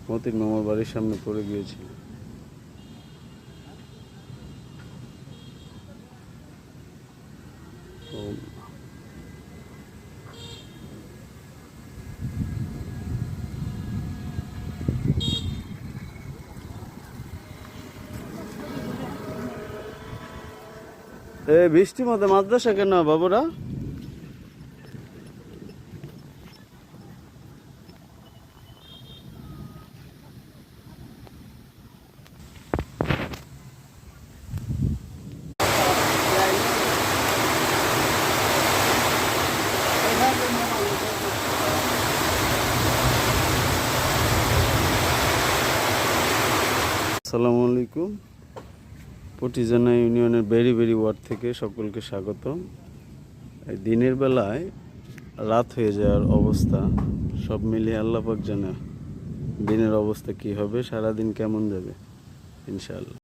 মতিন মামার বাড়ির সামনে পড়ে গিয়েছিল। বৃষ্টির মধ্যে মাদ্রাসা কেন বাবুরা? আসসালামু আলাইকুম। পটিজানা ইউনিয়নের বেরি ওয়ার্ড থেকে সকলকে স্বাগত। দিনের বেলায় রাত হয়ে যাওয়ার অবস্থা, সব মিলিয়ে আল্লাহ পাক জানে দিনের অবস্থা কি হবে, সারাদিন কেমন যাবে ইনশাআল্লাহ।